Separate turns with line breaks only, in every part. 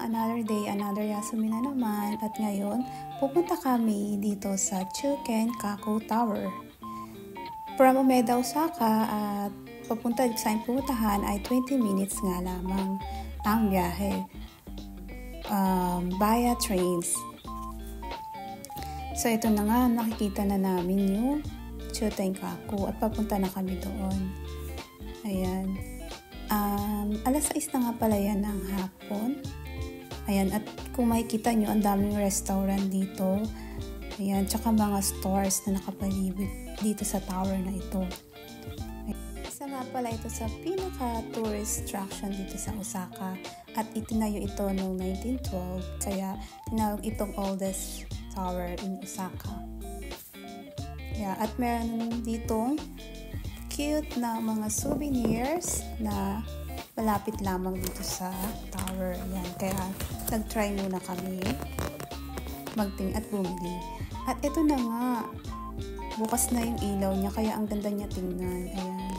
another day, another Yasumi na naman. At ngayon, pupunta kami dito sa Chukenkaku Tower. From Umeda, Osaka at papunta sa pupuntahan ay 20 minutes nga lamang ang biyahe via trains. So ito na nga, nakikita na namin yung Chukenkaku at papunta na kami doon. Ayan. Alas 6 na nga pala yan ng hapon. Ayan, at kung makikita nyo, ang daming restaurant dito. Ayan, tsaka mga stores na nakapalibot dito sa tower na ito. Isa nga pala ito sa pinaka-tourist attraction dito sa Osaka. At itinayo ito noong 1912, kaya tinawag itong oldest tower in Osaka. Yeah, at meron ditong cute na mga souvenirs na malapit lamang dito sa tower. Ayan, kaya nag-try muna kami magting at bumili. At ito na nga, bukas na yung ilaw niya, kaya ang ganda niya tingnan. Ayan,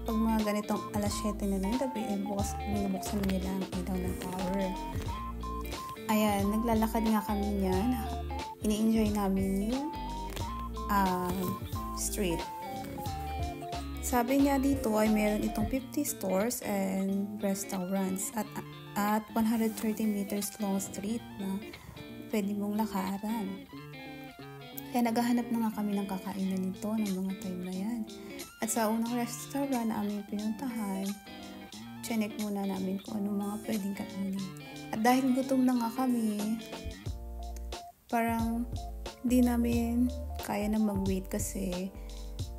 pag mga ganitong alas 7 na ng gabi, binubuksan nila ang ilaw ng tower. Ayan, naglalakad nga kami niyan. Ini-enjoy namin yung street. Sabi niya dito ay meron itong 50 stores and restaurants at 130 meters long street na pwede mong lakaran. Kaya naghahanap na nga kami ng kakainan nito ng mga time na yan. At sa unang restaurant na aming pinuntahan, chinek muna namin kung anong mga pwedeng kainin. At dahil gutom na nga kami, parang di namin kaya na mag-wait kasi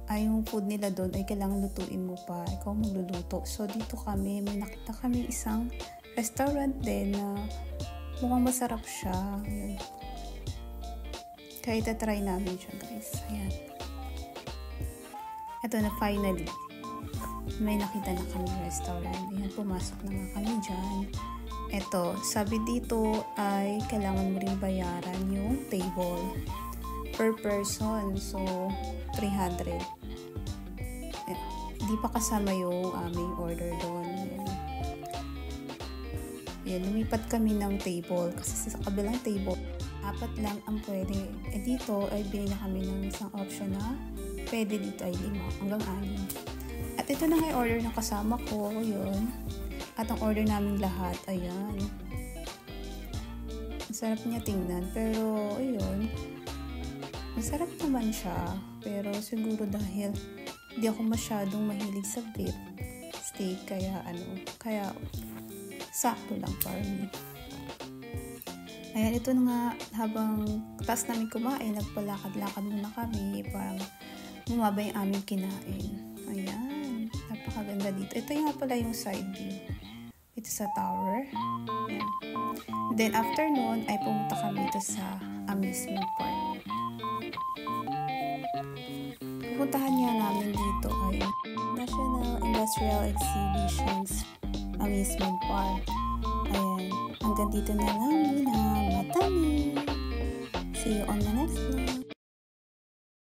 yung food nila doon ay kailangan lutuin mo pa. Ikaw magluluto. So, dito kami, may nakita kami isang restaurant din na mukhang masarap siya. Ayan. Kaya itatry namin siya, guys. Ayan. Ito na, finally. May nakita na kami restaurant. Ayan, pumasok na nga kami dyan. Ito, sabi dito ay kailangan mo rin bayaran yung table per person. So, 300. Hindi pa kasama yung aming order doon. Ayan, lumipat kami ng table kasi sa kabilang table, 4 lang ang pwede. Dito ay binili kami ng isang option na pwede dito ay 5 hanggang 6. At ito na nga yung order ng kasama ko. Yun. At ang order namin lahat, ayan. Masarap niya tingnan, pero ayun, masarap naman siya. Pero siguro dahil hindi ako masyadong mahilig sa beef steak, kaya sakto lang para me. Ayan, ito na nga, habang taas namin kumain, nagpalakad-lakad muna kami, parang bumaba yung aming kinain. Ayan, napakaganda dito. Ito nga pala yung side view. Ito sa tower. Ayan. Then after nun, ay pumunta kami dito sa amusement park. Pupuntahan niya namin dito ay National Industrial Exhibitions Amusement Park. Ayan, hanggang dito na lang muna. Matami! See you on the next one.